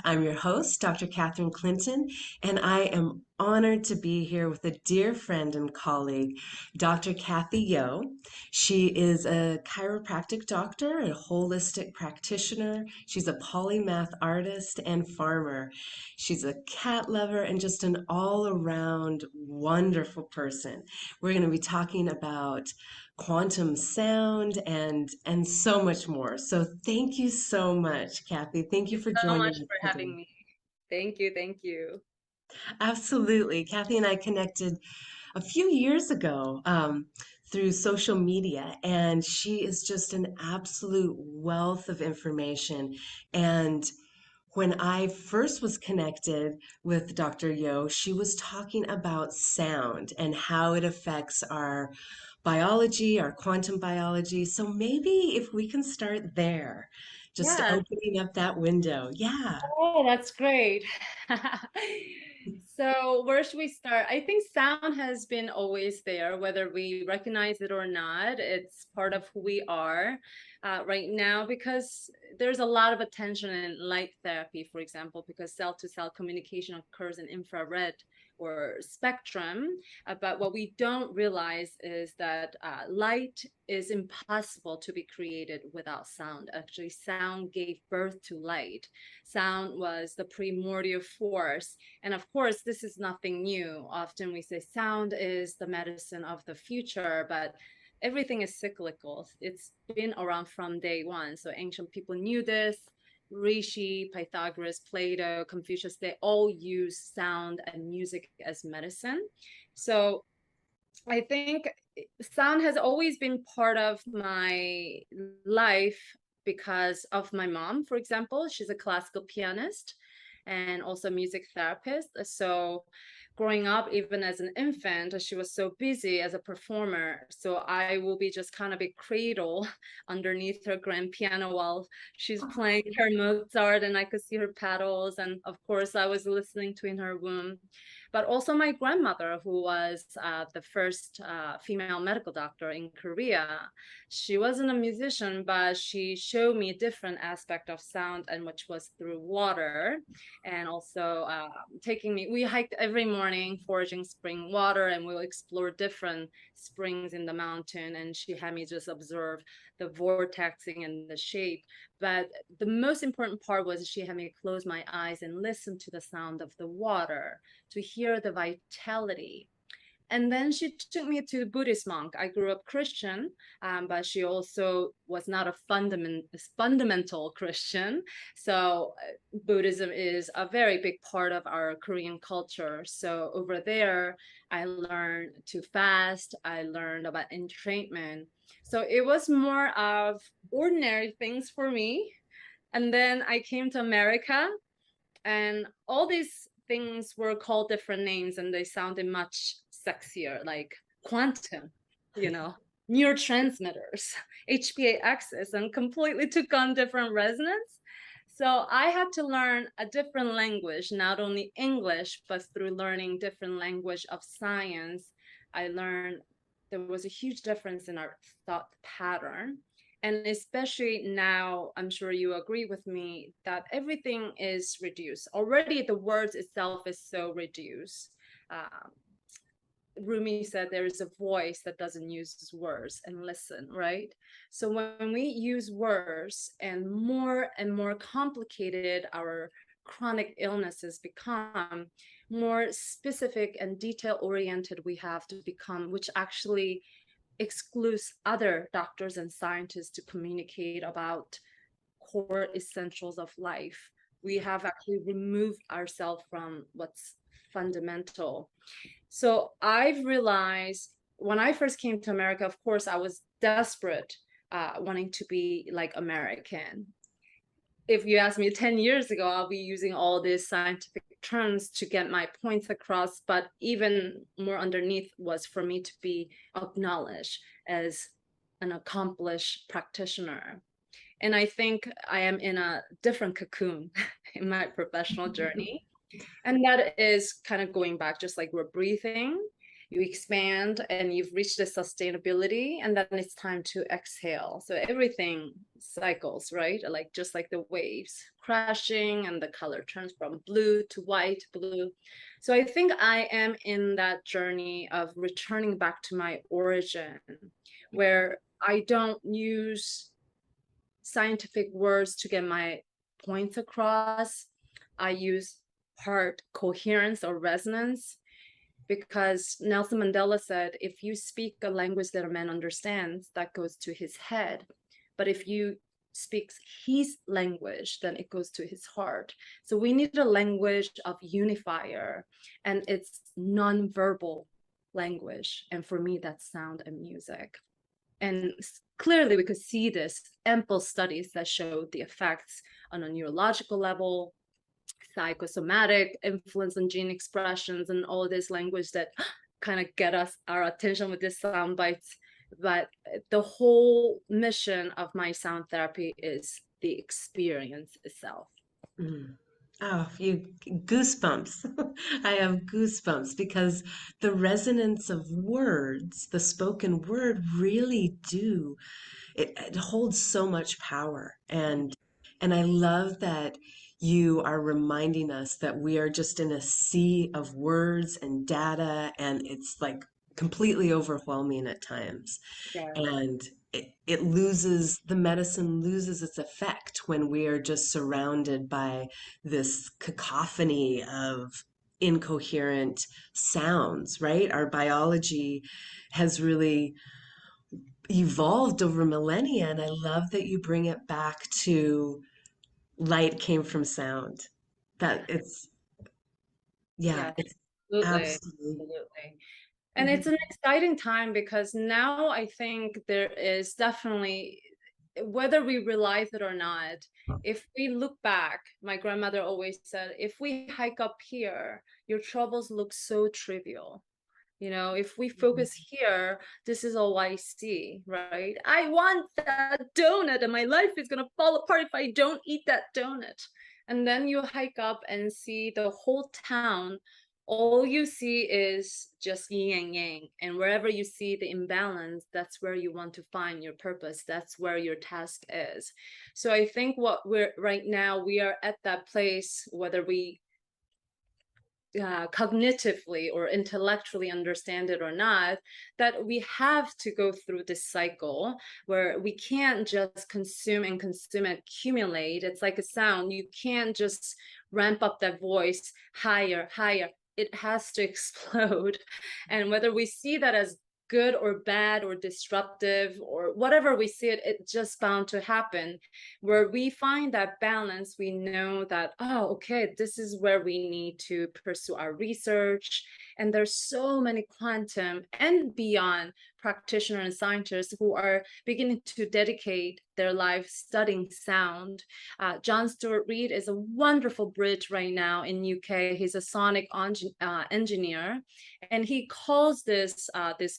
I'm your host, Dr. Catherine Clinton, and I am honored to be here with a dear friend and colleague, Dr. Kathy Yo. She is a chiropractic doctor, a holistic practitioner. She's a polymath artist and farmer. She's a cat lover and just an all around wonderful person. We're going to be talking about quantum sound and so much more. So thank you so much, Kathy. Thank you for So joining much us for today. having me. Thank you. Thank you. Absolutely. Kathy and I connected a few years ago through social media, and she is just an absolute wealth of information. And when I first was connected with Dr. Yo, she was talking about sound and how it affects our biology, our quantum biology. So maybe if we can start there, just Yeah. opening up that window. Yeah. Oh, that's great. So, where should we start? I think sound has been always there, whether we recognize it or not. It's part of who we are right now because there's a lot of attention in light therapy, for example, because cell to cell communication occurs in infrared or spectrum. But what we don't realize is that light is impossible to be created without sound. Actually, sound gave birth to light. Sound was the primordial force. And of course, this is nothing new. Often we say sound is the medicine of the future, but everything is cyclical. It's been around from day one. So ancient people knew this. Rishi, Pythagoras, Plato, Confucius, they all use sound and music as medicine. So I think sound has always been part of my life because of my mom, for example. She's a classical pianist and also music therapist. So growing up, even as an infant, she was so busy as a performer. So I will be just kind of a cradle underneath her grand piano while she's playing her Mozart, and I could see her pedals. And of course, I was listening to in her womb. But also my grandmother, who was the first female medical doctor in Korea. She wasn't a musician, but she showed me a different aspect of sound, and which was through water. And also taking me, we hiked every morning foraging spring water, and we'll explore different springs in the mountain, and she had me just observe the vortexing and the shape. But the most important part was she had me close my eyes and listen to the sound of the water, to hear the vitality. And then she took me to the Buddhist monk. I grew up Christian, but she also was not a fundamental Christian. So Buddhism is a very big part of our Korean culture. So over there, I learned to fast. I learned about entrainment. So it was more of ordinary things for me. And then I came to America, and all these things were called different names and they sounded much sexier, like quantum, you know, neurotransmitters, HPA axis, and completely took on different resonance. So I had to learn a different language, not only English, but through learning different language of science, I learned there was a huge difference in our thought pattern. And especially now, I'm sure you agree with me that everything is reduced. Already the words itself is so reduced. Um, Rumi said there is a voice that doesn't use words and listen, right? So when we use words and more complicated our chronic illnesses become, more specific and detail oriented we have to become, which actually excludes other doctors and scientists to communicate about core essentials of life. We have actually removed ourselves from what's fundamental. So I've realized when I first came to America, of course, I was desperate, wanting to be like American. If you ask me 10 years ago, I'll be using all these scientific terms to get my points across. But even more underneath was for me to be acknowledged as an accomplished practitioner. And I think I am in a different cocoon in my professional journey. And that is kind of going back, just like we're breathing. you expand and you've reached the sustainability, and then it's time to exhale. So everything cycles, right? Like just like the waves crashing and the color turns from blue to white, blue. So I think I am in that journey of returning back to my origin, where I don't use scientific words to get my points across. I use heart coherence or resonance, because Nelson Mandela said, if you speak a language that a man understands, that goes to his head. But if you speak his language, then it goes to his heart. So we need a language of unifier, and it's nonverbal language. And for me, that's sound and music. And clearly we could see this ample studies that showed the effects on a neurological level, psychosomatic influence on gene expressions, and all this language that kind of get us our attention with these sound bites. But the whole mission of my sound therapy is the experience itself. Mm. Oh, you goosebumps. I have goosebumps because the resonance of words, the spoken word really do it holds so much power. And I love that you are reminding us that we are just in a sea of words and data, and it's like completely overwhelming at times. Yeah. And it loses, the medicine loses its effect when we are just surrounded by this cacophony of incoherent sounds, right? Our biology has really evolved over millennia, and I love that you bring it back to light came from sound. That it's, yeah, Yes, it's absolutely. absolutely. Absolutely. And it's Mhm. an exciting time, because now I think there is definitely, whether we realize it or not, if we look back, my grandmother always said, if we hike up here, your troubles look so trivial. If we focus here, this is all I see, right? I want that donut, and my life is going to fall apart if I don't eat that donut. And then you hike up and see the whole town. All you see is just yin and yang. And wherever you see the imbalance, that's where you want to find your purpose. That's where your task is. So I think what we're right now, we are at that place, whether we cognitively or intellectually understand it or not, that we have to go through this cycle where we can't just consume and consume and accumulate. It's like a sound. You can't just ramp up that voice higher, higher. It has to explode. And whether we see that as good or bad or disruptive or whatever we see it, it's just bound to happen. Where we find that balance, we know that, oh, okay, this is where we need to pursue our research. And there's so many quantum and beyond practitioners and scientists who are beginning to dedicate their life studying sound. John Stuart Reid is a wonderful Brit right now in UK. He's a sonic engineer, and he calls this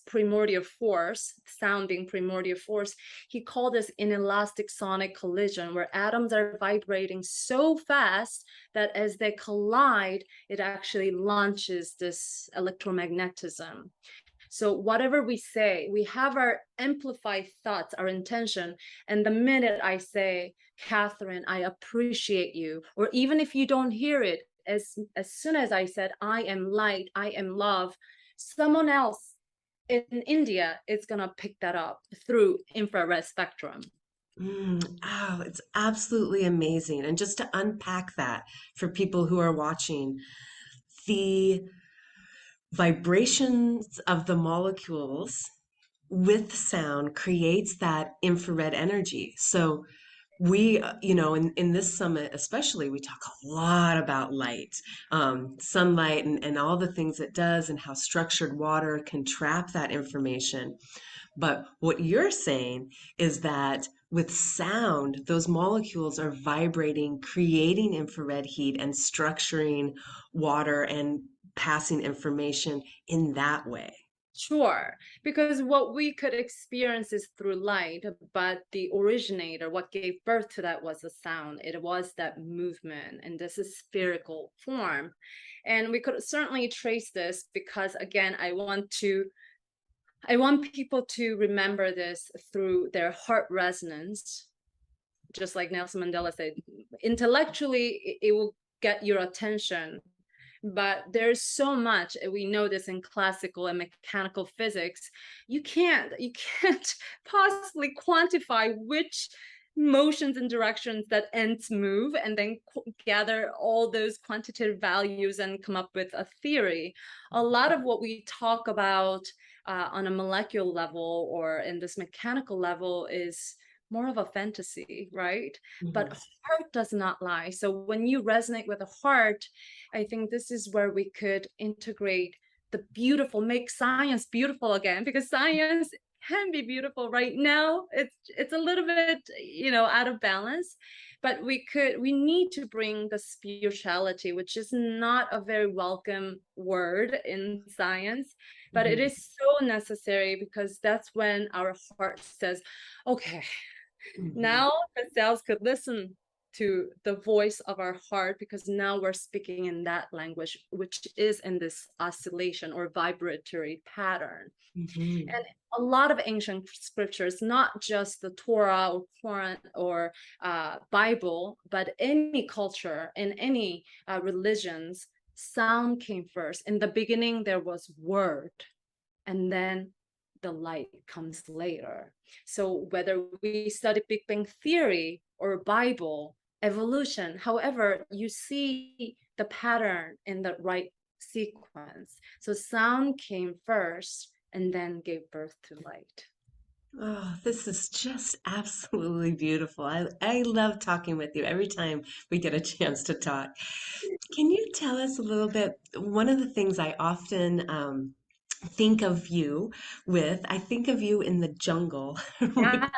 primordial force, sound being primordial force, he called this inelastic sonic collision, where atoms are vibrating so fast that as they collide, it actually launches this electromagnetism. So whatever we say, we have our amplified thoughts, our intention. And the minute I say, Catherine, I appreciate you, or even if you don't hear it, as soon as I said, I am light, I am love, someone else in India is going to pick that up through infrared spectrum. Oh, it's absolutely amazing. And just to unpack that for people who are watching, the vibrations of the molecules with sound creates that infrared energy. So we, in this summit especially, we talk a lot about light, sunlight, and all the things it does, and how structured water can trap that information. But what you're saying is that with sound, those molecules are vibrating, creating infrared heat and structuring water and passing information in that way. Sure, because what we could experience is through light, but the originator, what gave birth to that was the sound. It was that movement and this is spherical form. And we could certainly trace this because again, I want people to remember this through their heart resonance, just like Nelson Mandela said, intellectually, it will get your attention. But there's so much, we know this in classical and mechanical physics, you can't possibly quantify which motions and directions that ends move and then gather all those quantitative values and come up with a theory. A lot of what we talk about on a molecular level or in this mechanical level is more of a fantasy, right? But Mhm. heart does not lie. So when you resonate with a heart, I think this is where we could integrate the beautiful, make science beautiful again, because science can be beautiful right now. It's a little bit, out of balance, but we need to bring the spirituality, which is not a very welcome word in science, but it Mhm. is so necessary because that's when our heart says, okay, Mhm. now the cells could listen to the voice of our heart because now we're speaking in that language, which is in this oscillation or vibratory pattern. Mhm. And a lot of ancient scriptures, not just the Torah or Quran or Bible, but any culture and any religions, sound came first. In the beginning, there was word, and then the light comes later. So whether we study Big Bang Theory or Bible, evolution, however, you see the pattern in the right sequence. So sound came first and then gave birth to light. Oh, this is just absolutely beautiful. I love talking with you every time we get a chance to talk. Can you tell us a little bit? One of the things I often think of you I think of you in the jungle Yeah,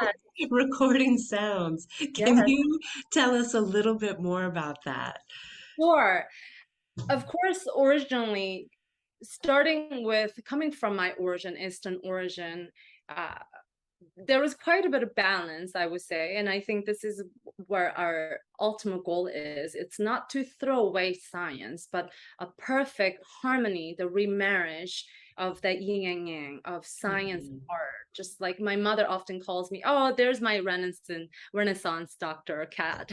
recording sounds. Can yes, you tell us a little bit more about that? sure. Of course, originally, starting with coming from my origin, Eastern origin, uh, there was quite a bit of balance, I would say. And I think this is where our ultimate goal is. It's not to throw away science, but a perfect harmony, the remarriage of the yin and yang, of science and Mhm. art. Just like my mother often calls me, oh, there's my Renaissance Dr. Cat.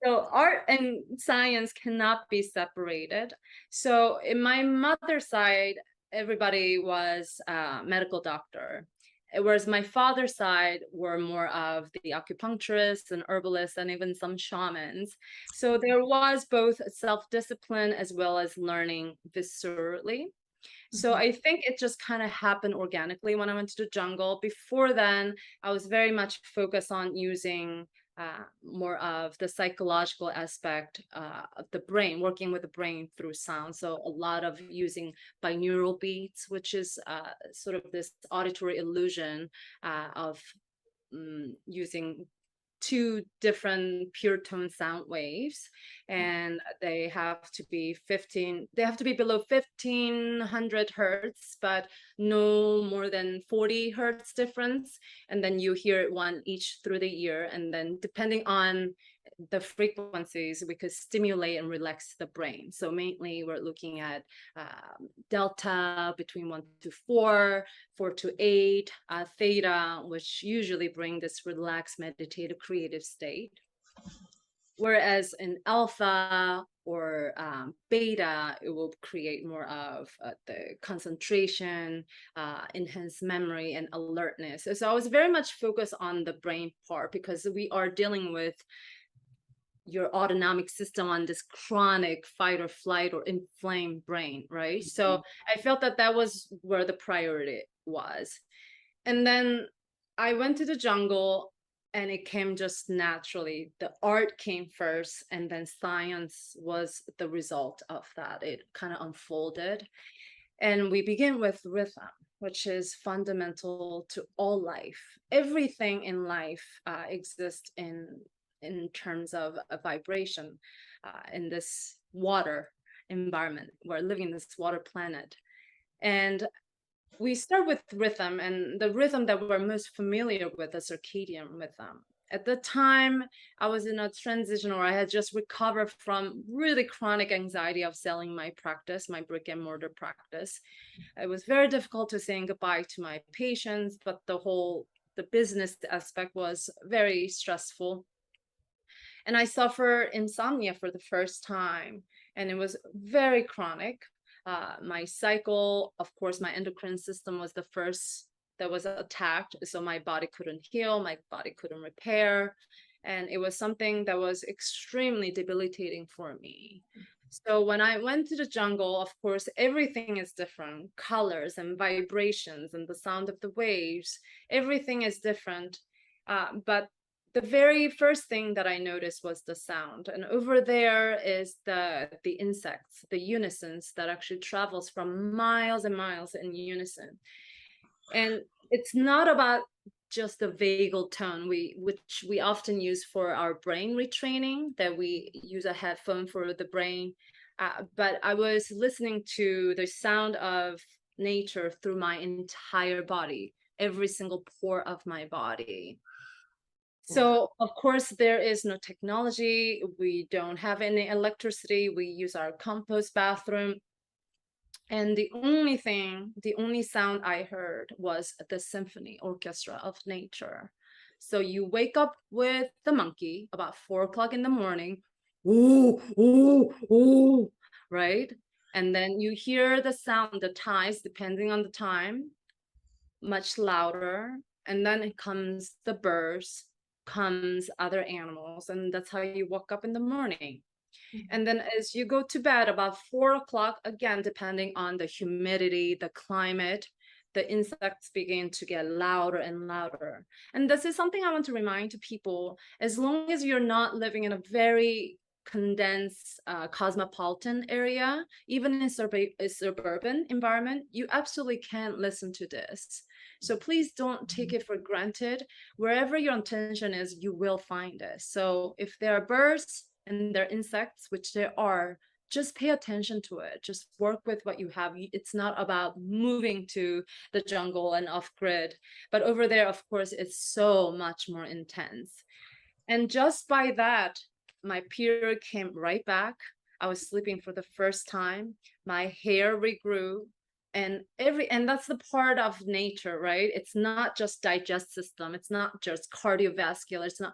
So art and science cannot be separated. So in my mother's side, everybody was a medical doctor, whereas my father's side were more of the acupuncturists and herbalists and even some shamans. So there was both self-discipline as well as learning viscerally. So Mhm. I think it just kind of happened organically when I went to the jungle. Before then, I was very much focused on using more of the psychological aspect of the brain, working with the brain through sound. So a lot of using binaural beats, which is sort of this auditory illusion of using two different pure tone sound waves, and they have to be below 1500 hertz, but no more than 40 hertz difference, and then you hear it one each through the ear, and then depending on the frequencies we could stimulate and relax the brain. So mainly we're looking at delta between 1 to 4, 4 to 8, theta, which usually bring this relaxed meditative creative state. Whereas in alpha or beta, it will create more of the concentration, enhanced memory, and alertness. So I was very much focused on the brain part because we are dealing with your autonomic system on this chronic fight or flight or inflamed brain, right? So I felt that that was where the priority was. And then I went to the jungle and it came just naturally. The art came first, and then science was the result of that. It kind of unfolded. And we begin with rhythm, which is fundamental to all life. Everything in life exists in terms of a vibration in this water environment. We're living in this water planet. And we start with rhythm, and the rhythm that we're most familiar with is circadian rhythm. At the time, I was in a transition, or I had just recovered from really chronic anxiety of selling my practice, my brick and mortar practice. It was very difficult to saying goodbye to my patients, but the business aspect was very stressful. And I suffered insomnia for the first time, and it was very chronic. My cycle, of course, my endocrine system was the first that was attacked, so my body couldn't heal, my body couldn't repair, and it was something that was extremely debilitating for me. So when I went to the jungle, of course, everything is different, colors and vibrations and the sound of the waves, everything is different. But the very first thing that I noticed was the sound. And over there is the insects, the unisons that actually travels from miles and miles in unison. And it's not about just the vagal tone which we often use for our brain retraining, that we use a headphone for the brain. But I was listening to the sound of nature through my entire body, every single pore of my body. Wow. So, of course, there is no technology. We don't have any electricity. We use our compost bathroom. And the only sound I heard was the symphony orchestra of nature. So you wake up with the monkey about 4 o'clock in the morning. Ooh, ooh, ooh, right? And then you hear the sound, the tides, depending on the time, much louder, and then it comes the birds, comes other animals, and that's how you wake up in the morning. And then as you go to bed about 4 o'clock, again, depending on the humidity, the climate, the insects begin to get louder and louder. And this is something I want to remind to people: as long as you're not living in a very condensed cosmopolitan area, even in a suburban environment, you absolutely can listen to this. So please don't take it for granted. Wherever your intention is, you will find it. So if there are birds and there are insects, which there are, just pay attention to it. Just work with what you have. It's not about moving to the jungle and off grid. But over there, of course, it's so much more intense. And just by that, my period came right back. I was sleeping for the first time. My hair regrew. And that's the part of nature, right? It's not just digest system, it's not just cardiovascular, it's not,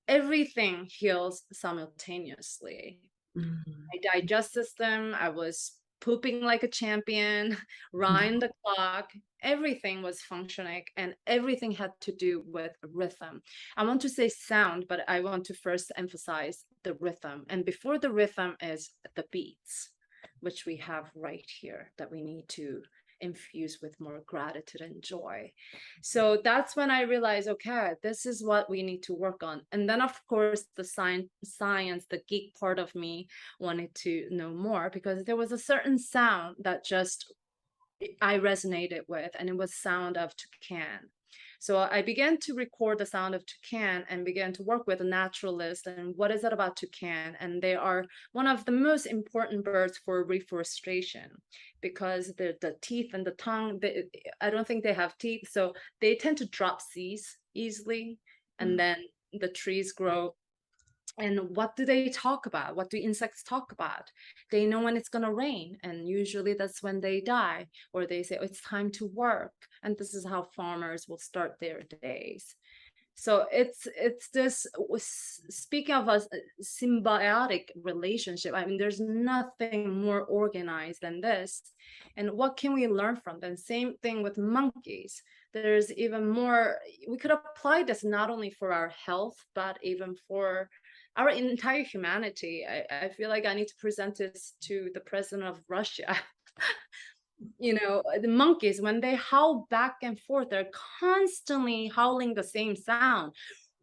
everything heals simultaneously. Mhm. My digest system, I was pooping like a champion, round the clock, everything was functioning, and everything had to do with rhythm. I want to say sound, but I want to first emphasize the rhythm. And before the rhythm is the beats, which we have right here that we need to infuse with more gratitude and joy. So that's when I realized, okay, this is what we need to work on. And then, of course, the science, the geek part of me wanted to know more, because there was a certain sound that just I resonated with, and it was sound of toucan. So I began to record the sound of toucan and began to work with a naturalist. And what is it about toucan? And they are one of the most important birds for reforestation, because the teeth and the tongue, I don't think they have teeth. So they tend to drop seeds easily. And then the trees grow. And what do they talk about? What do insects talk about? They know when it's going to rain, and usually that's when they die, or they say, oh, it's time to work. And this is how farmers will start their days. So it's this, speaking of a symbiotic relationship, I mean, there's nothing more organized than this. And what can we learn from them? Same thing with monkeys. There's even more. We could apply this not only for our health, but even for our entire humanity. I feel like I need to present this to the president of Russia. The monkeys, when they howl back and forth, they're constantly howling the same sound.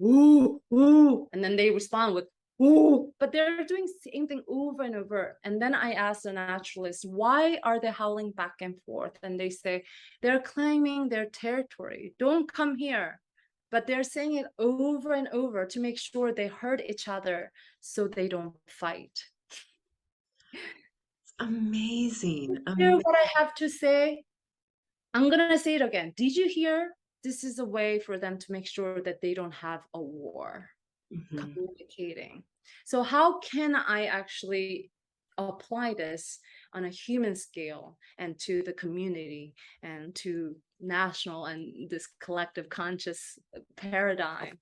Ooh, ooh. And then they respond with ooh, but they're doing the same thing over and over. And then I asked the naturalist, why are they howling back and forth? And they say, they're claiming their territory. Don't come here. But they're saying it over and over to make sure they hurt each other so they don't fight. Amazing. Hear what I have to say? I'm gonna say it again. Did you hear? This is a way for them to make sure that they don't have a war. Mhm. Communicating. So how can I actually apply this on a human scale and to the community and to national and this collective conscious paradigm?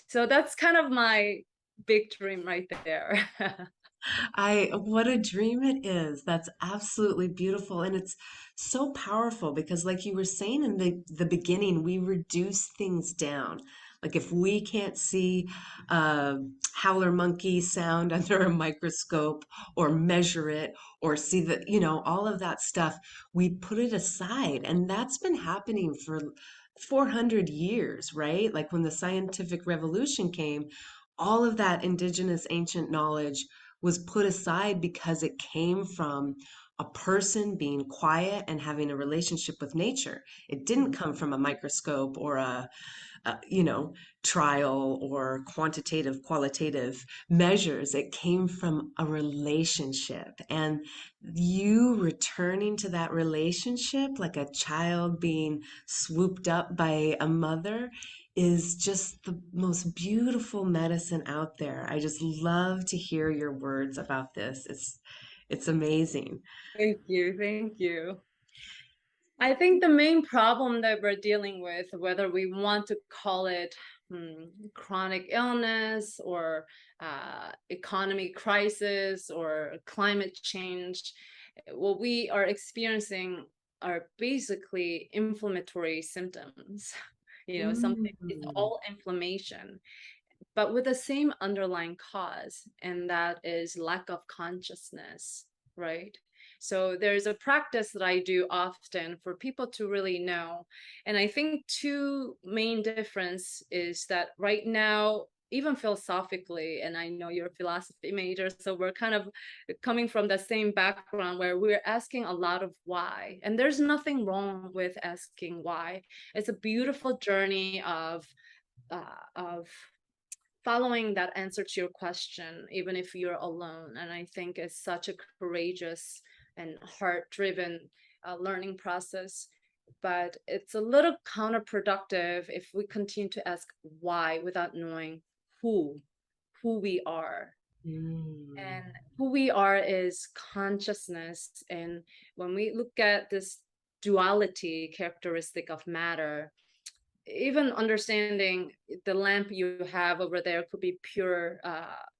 So that's kind of my big dream right there. What a dream it is. That's absolutely beautiful. And it's so powerful because, like you were saying in the beginning, we reduce things down. Like if we can't see a howler monkey sound under a microscope or measure it or see the, all of that stuff, we put it aside. And that's been happening for 400 years, right? Like when the scientific revolution came, all of that indigenous ancient knowledge was put aside because it came from a person being quiet and having a relationship with nature. It didn't come from a microscope or a trial or quantitative, qualitative measures. It came from a relationship. And you returning to that relationship like a child being swooped up by a mother is just the most beautiful medicine out there. I just love to hear your words about this. It's amazing. Thank you. Thank you. I think the main problem that we're dealing with, whether we want to call it chronic illness or economy crisis or climate change, what we are experiencing are basically inflammatory symptoms. Something, it's Mm. all inflammation, but with the same underlying cause, and that is lack of consciousness, right? So there's a practice that I do often for people to really know. And I think two main difference is that right now, even philosophically, and I know you're a philosophy major, so we're kind of coming from the same background where we're asking a lot of why. And there's nothing wrong with asking why. It's a beautiful journey of following that answer to your question, even if you're alone. And I think it's such a courageous and heart driven learning process. But it's a little counterproductive if we continue to ask why without knowing who, who we are. Mm. And who we are is consciousness. And when we look at this duality characteristic of matter, even understanding the lamp you have over there could be pure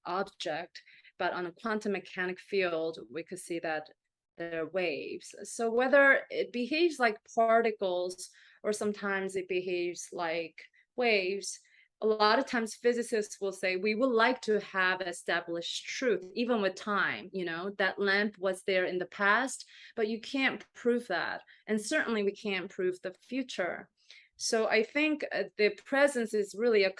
object, but on a quantum mechanic field, we could see that there are waves. So whether it behaves like particles or sometimes it behaves like waves, a lot of times physicists will say we would like to have established truth, even with time. That lamp was there in the past, but you can't prove that. And certainly we can't prove the future. So I think the presence is really a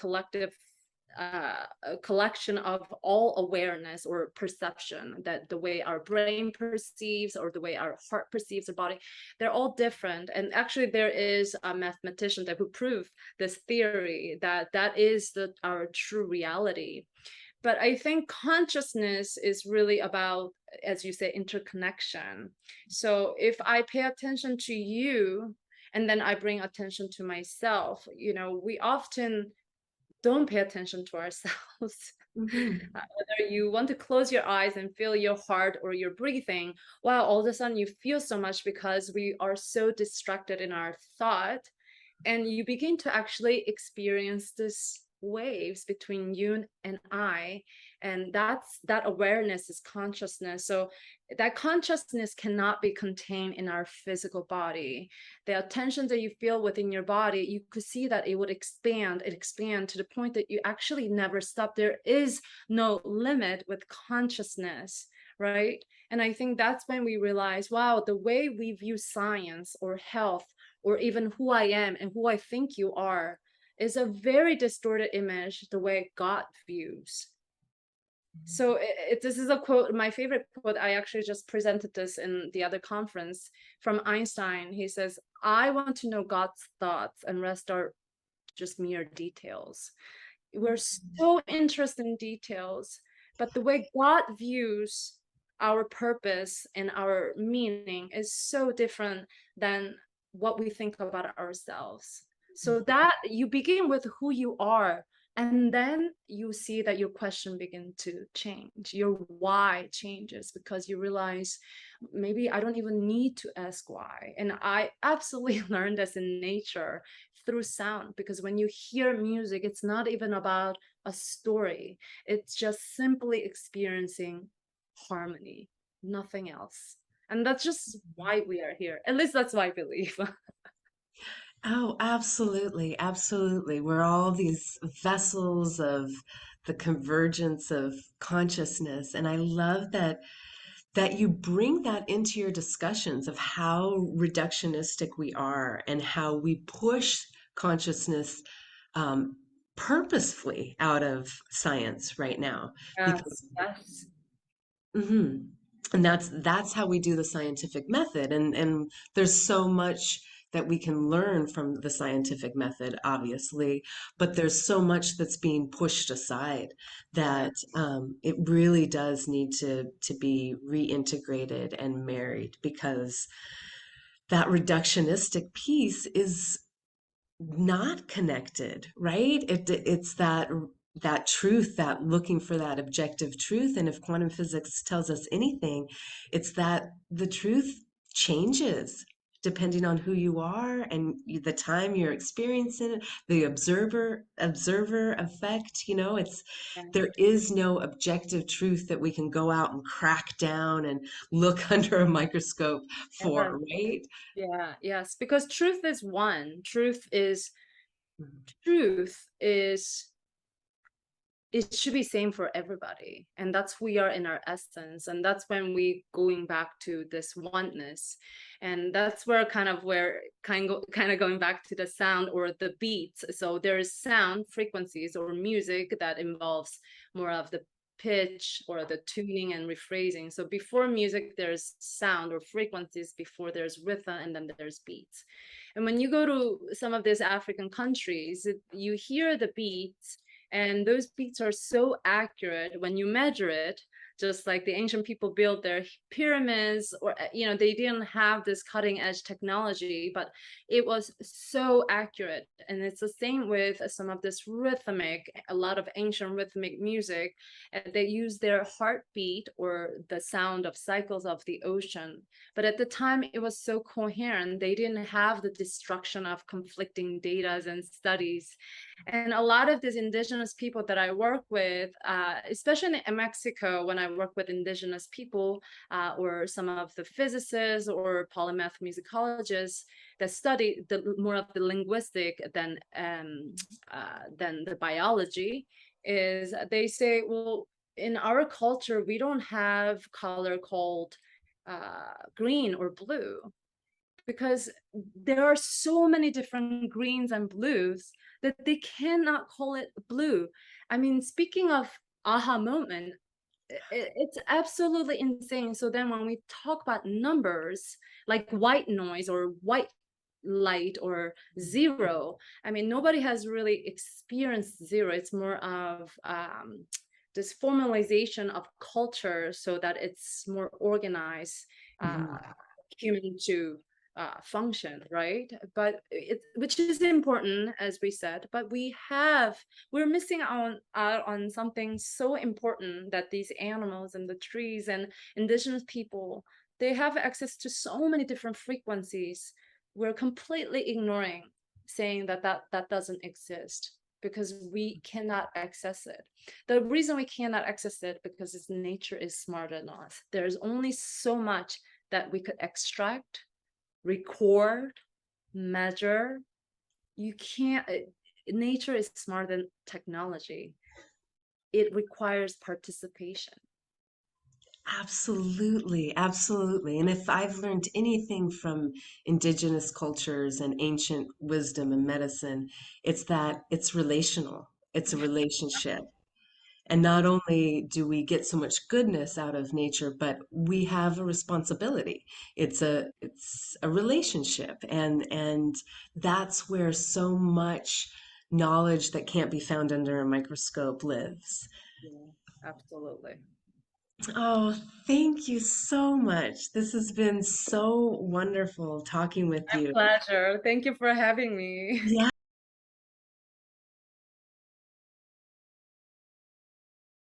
collection of all awareness or perception, that the way our brain perceives or the way our heart perceives the body, they're all different. And actually, there is a mathematician that who proved this theory that that is our true reality. But I think consciousness is really about, as you say, interconnection. So if I pay attention to you and then I bring attention to myself, we often don't pay attention to ourselves. Mhm. Whether you want to close your eyes and feel your heart or your breathing, wow, all of a sudden you feel so much because we are so distracted in our thought, and you begin to actually experience this waves between you and I. And that awareness is consciousness. So that consciousness cannot be contained in our physical body. The attention that you feel within your body, you could see that it would expand to the point that you actually never stop. There is no limit with consciousness, right? And I think that's when we realize, wow, the way we view science or health or even who I am and who I think you are is a very distorted image the way God views. So this is a quote, my favorite quote. I actually just presented this in the other conference from Einstein. He says, I want to know God's thoughts and rest are just mere details. We're so interested in details, but the way God views our purpose and our meaning is so different than what we think about ourselves. So that you begin with who you are, and then you see that your question begin to change. Your why changes because you realize maybe I don't even need to ask why. And I absolutely learned this in nature through sound, because when you hear music, it's not even about a story. It's just simply experiencing harmony, nothing else. And that's just why we are here. At least that's what I believe. Oh, absolutely, absolutely. We're all these vessels of the convergence of consciousness, and I love that you bring that into your discussions of how reductionistic we are and how we push consciousness um, purposefully out of science right now Yes, because yes. hmm and that's how we do the scientific method, and there's so much that we can learn from the scientific method, obviously, but there's so much that's being pushed aside Yeah. that it really does need to be reintegrated and married because that reductionistic piece is not connected, right? It's that truth, that looking for that objective truth. And if quantum physics tells us anything, it's that the truth changes depending on who you are and the time you're experiencing it, the observer effect, it's Yeah. there is no objective truth that we can go out and crack down and look under a microscope Yeah. for, right? Yeah. Yes. Because truth is one. Mhm. Truth is it should be same for everybody, and that's who we are in our essence, and that's when we going back to this oneness. And that's where kind of going back to the sound or the beats. So there's sound frequencies or music that involves more of the pitch or the tuning and rephrasing. So before music there's sound or frequencies, before there's rhythm, and then there's beats. And when you go to some of these African countries, you hear the beats, and those beats are so accurate when you measure it, just like the ancient people built their pyramids, or they didn't have this cutting edge technology, but it was so accurate. And it's the same with some of this rhythmic, a lot of ancient rhythmic music, and they use their heartbeat or the sound of cycles of the ocean. But at the time it was so coherent, they didn't have the destruction of conflicting data and studies. And a lot of these indigenous people that I work with, especially in Mexico, when I work with indigenous people, or some of the physicists or polymath musicologists that study the more of the linguistic than the biology, is they say, well, in our culture, we don't have color called green or blue, because there are so many different greens and blues that they cannot call it blue. I mean, speaking of aha moment, it's absolutely insane. So then when we talk about numbers like white noise or white light or zero, I mean, nobody has really experienced zero. It's more of this formalization of culture so that it's more organized, uh, Mhm. human to function, right? But which is important, as we said, but we're missing out on something so important, that these animals and the trees and indigenous people, they have access to so many different frequencies. We're completely ignoring, saying that doesn't exist because we cannot access it. The reason we cannot access it because its nature is smarter than us. There's only so much that we could extract, record, measure. You can't, nature is smarter than technology. It requires participation. Absolutely, absolutely. And if I've learned anything from indigenous cultures and ancient wisdom and medicine, it's that it's relational. It's a relationship. And not only do we get so much goodness out of nature, but we have a responsibility. It's a relationship. And that's where so much knowledge that can't be found under a microscope lives. Yeah, absolutely. Oh, thank you so much. This has been so wonderful talking with My you. pleasure. Thank you for having me. Yeah.